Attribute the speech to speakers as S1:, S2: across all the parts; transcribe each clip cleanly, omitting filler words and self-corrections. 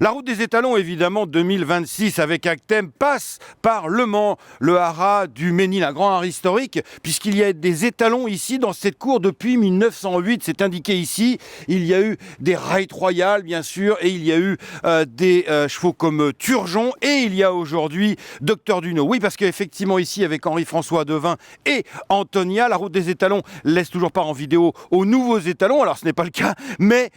S1: La route des étalons, évidemment, 2026, avec un thème passe par Le Mans, le haras du Ménil, un grand haras historique, puisqu'il y a des étalons ici, dans cette cour, depuis 1908, c'est indiqué ici. Il y a eu des Ride Royal, bien sûr, et il y a eu des chevaux comme Turgeon, et il y a aujourd'hui Docteur Duno. Oui, parce qu'effectivement, ici, avec Henri-François Devin et Antonia, la route des étalons laisse toujours part en vidéo aux nouveaux étalons, alors ce n'est pas le cas, mais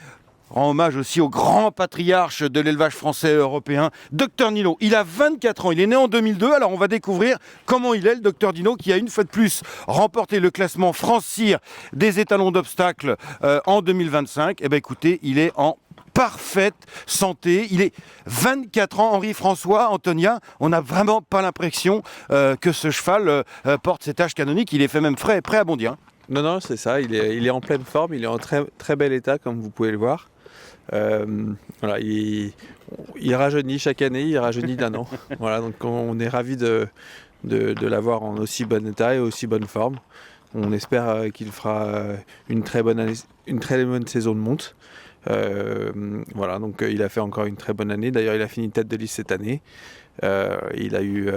S1: rend hommage aussi au grand patriarche de l'élevage français et européen, Docteur Dino. Il a 24 ans, il est né en 2002, alors on va découvrir comment il est, le Docteur Dino, qui a une fois de plus remporté le classement France-Cyr des étalons d'obstacles en 2025. Eh bien écoutez, il est en parfaite santé, il est 24 ans, Henri-François, Antonia, on n'a vraiment pas l'impression que ce cheval porte cet âge canonique, il est fait même prêt à bondir.
S2: Non, c'est ça, il est en pleine forme, il est en très, très bel état comme vous pouvez le voir. Voilà, il rajeunit chaque année, il rajeunit d'1 an. Voilà, donc on est ravis de l'avoir en aussi bon état et aussi bonne forme. On espère qu'il fera une très bonne année, une très bonne saison de monte. Voilà, donc il a fait encore une très bonne année. D'ailleurs, il a fini tête de liste cette année. Il a eu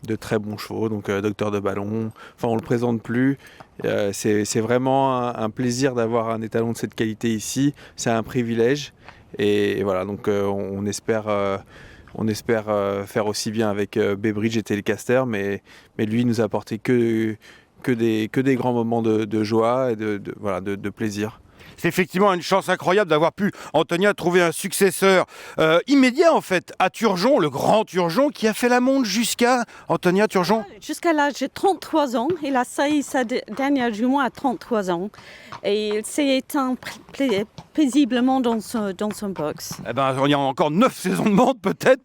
S2: de très bons chevaux, donc Docteur de Ballon. Enfin, on le présente plus. C'est vraiment un plaisir d'avoir un étalon de cette qualité ici. C'est un privilège. Et voilà, donc on espère faire aussi bien avec Baybridge et Telecaster, mais lui il nous a apporté que des grands moments de joie et de plaisir.
S1: C'est effectivement une chance incroyable d'avoir pu, Antonia, trouver un successeur immédiat en fait à Turgeon, le grand Turgeon, qui a fait la monte jusqu'à, Antonia, Turgeon.
S3: Jusqu'à l'âge de 33 ans. Il a sailli sa dernière jument à 33 ans. Et il s'est éteint paisiblement dans son box.
S1: Eh ben, il y a encore 9 saisons de monte peut-être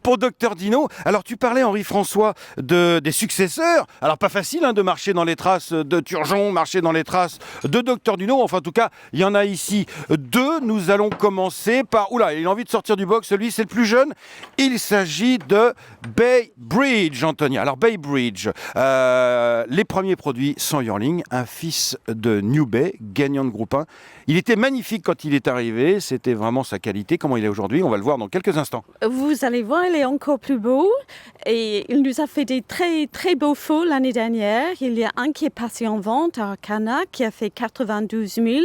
S1: pour Docteur Dino. Alors tu parlais, Henri-François, des successeurs. Alors pas facile de marcher dans les traces de Turgeon, marcher dans les traces de Docteur Dino. Enfin en tout cas, il y en a ici 2. Nous allons commencer par... Oula, il a envie de sortir du box, lui c'est le plus jeune. Il s'agit de Baybridge, Antonia. Alors Baybridge, les premiers produits sans yearling, un fils de New Bay, gagnant de groupe 1. Il était magnifique quand il est arrivé, c'était vraiment sa qualité. Comment il est aujourd'hui, on va le voir dans quelques instants.
S3: Vous allez voir, il est encore plus beau. Et il nous a fait des très, très beaux faux l'année dernière. Il y a un qui est passé en vente à Arcana, qui a fait 92 000,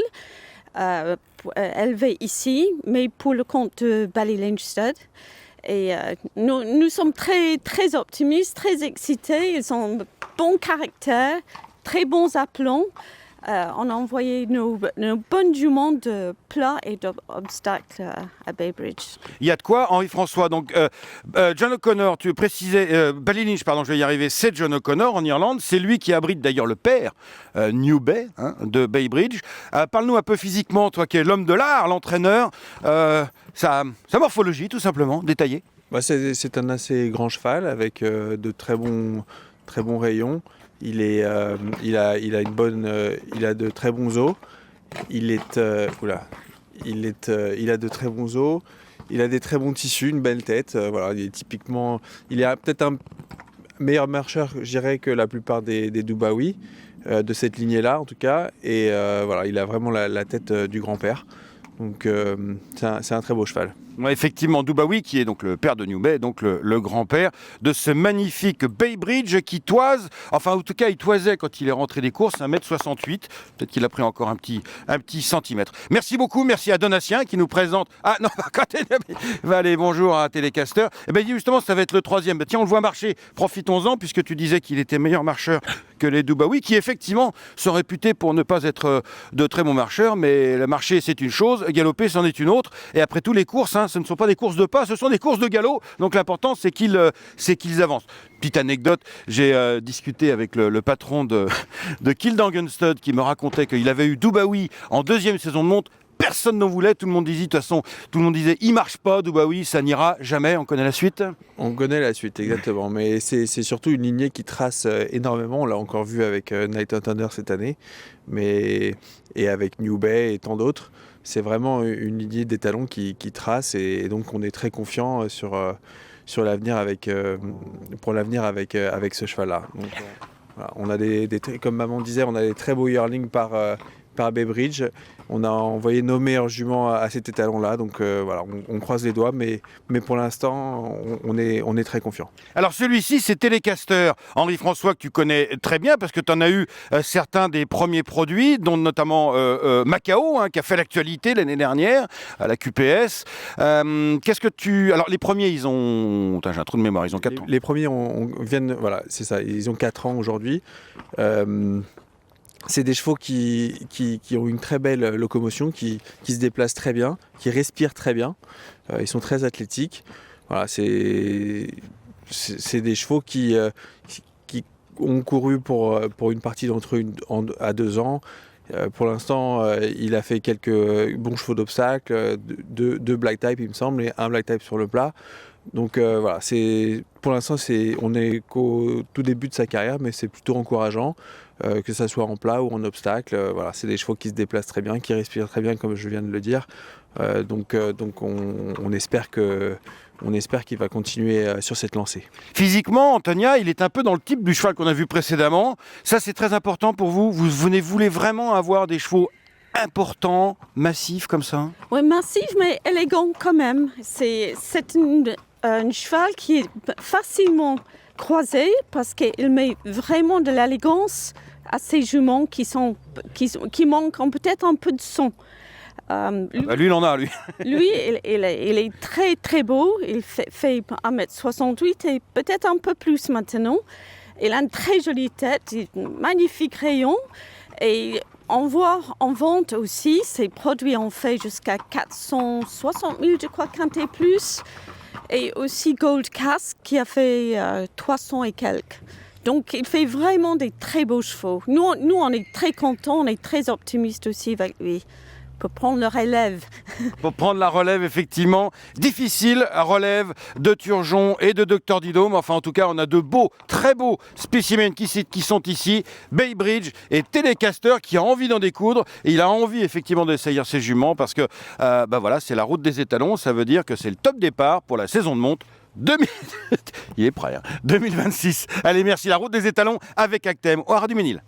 S3: élevé ici, mais pour le compte de Ballylinge Stud. Et nous sommes très, très optimistes, très excités. Ils ont un bon caractère, très bons aplombs. On a envoyé nos bonnes juments de plat et d'obstacles à Baybridge.
S1: Il y a de quoi, Henri-François. Donc, John O'Connor, tu précisais, Ballylinge, pardon, je vais y arriver, c'est John O'Connor en Irlande. C'est lui qui abrite d'ailleurs le père, New Bay, de Baybridge. Parle-nous un peu physiquement, toi qui es l'homme de l'art, l'entraîneur, sa morphologie, tout simplement, détaillée.
S2: C'est un assez grand cheval avec de très bons rayons. Il a de très bons os. Il a de très bons os. Il a des très bons tissus, une belle tête. Il est peut-être un meilleur marcheur, je dirais, que la plupart des Dubawi de cette lignée-là, en tout cas. Et il a vraiment la tête du grand-père. Donc c'est un très beau cheval.
S1: Ouais, effectivement, Dubawi, qui est donc le père de New Bay, donc le grand-père de ce magnifique Baybridge qui toise, enfin en tout cas il toisait quand il est rentré des courses, 1m68, peut-être qu'il a pris encore un petit centimètre. Merci beaucoup, merci à Donatien qui nous présente... Ah non, allez, bonjour à Telecaster. Eh bien justement, ça va être le 3e. Tiens, on le voit marcher, profitons-en, puisque tu disais qu'il était meilleur marcheur que les Dubawi, qui effectivement sont réputés pour ne pas être de très bons marcheurs, mais le marcher c'est une chose, galoper c'en est une autre, et après tout les courses, ce ne sont pas des courses de pas, ce sont des courses de galop, donc l'important c'est qu'ils avancent. Petite anecdote, j'ai discuté avec le patron de Kildangen Stud qui me racontait qu'il avait eu Dubawi en 2e saison de monte. Personne n'en voulait, tout le monde disait, de toute façon, il marche pas, Dubawi, ça n'ira jamais. On connaît la suite ?
S2: On connaît la suite, exactement. Mais c'est surtout une lignée qui trace énormément. On l'a encore vu avec Night and Thunder cette année, et avec New Bay et tant d'autres. C'est vraiment une lignée d'étalons qui trace, et donc on est très confiant sur l'avenir pour l'avenir avec ce cheval-là. Donc, voilà, on a comme maman disait, on a des très beaux yearlings par par Baybridge. On a envoyé nos meilleurs juments à cet étalon-là, donc voilà, on croise les doigts, mais pour l'instant, on est très confiant.
S1: Alors celui-ci, c'est Telecaster. Henri-François, que tu connais très bien, parce que tu en as eu certains des premiers produits, dont notamment Macao, qui a fait l'actualité l'année dernière, à la QPS. Qu'est-ce que tu... Alors les premiers, ils ont... J'ai un trou de mémoire, ils ont 4 ans.
S2: Les premiers viennent, voilà, c'est ça, ils ont 4 ans aujourd'hui. C'est des chevaux qui ont une très belle locomotion, qui se déplacent très bien, qui respirent très bien. Ils sont très athlétiques. Voilà, c'est des chevaux qui ont couru pour une partie d'entre eux à 2 ans. Pour l'instant, il a fait quelques bons chevaux d'obstacle, 2 black type il me semble, et 1 black type sur le plat. Donc voilà, pour l'instant on est qu'au tout début de sa carrière, mais c'est plutôt encourageant, que ça soit en plat ou en obstacle. Voilà, c'est des chevaux qui se déplacent très bien, qui respirent très bien, comme je viens de le dire. Donc on espère qu'il va continuer sur cette lancée.
S1: Physiquement, Antonia, il est un peu dans le type du cheval qu'on a vu précédemment. Ça, c'est très important pour vous. Vous voulez vraiment avoir des chevaux importants, massifs comme ça?
S3: Oui, massif, mais élégant quand même. C'est un cheval qui est facilement croisé parce qu'il met vraiment de l'élégance à ses juments qui manquent peut-être un peu de son.
S1: Lui, il en a, lui.
S3: Lui, il est très très beau. Il fait 1m68 et peut-être un peu plus maintenant. Il a une très jolie tête, un magnifique rayon. Et on voit en vente aussi, ces produits ont fait jusqu'à 460 000, je crois, quinté plus. Et aussi Gold Casque qui a fait 300 et quelques. Donc il fait vraiment des très beaux chevaux. Nous on est très contents, on est très optimistes aussi avec lui. Pour prendre le relève.
S1: Pour prendre la relève, effectivement. Difficile, relève de Turgeon et de Dr Didot. Mais enfin, en tout cas, on a de beaux, très beaux spécimens qui sont ici. Baybridge et Telecaster qui a envie d'en découdre. Et il a envie, effectivement, d'essayer ses juments parce que, voilà, c'est la route des étalons. Ça veut dire que c'est le top départ pour la saison de monte. Il est prêt, 2026. Allez, merci. La route des étalons avec Actem au Haras du Mesnil.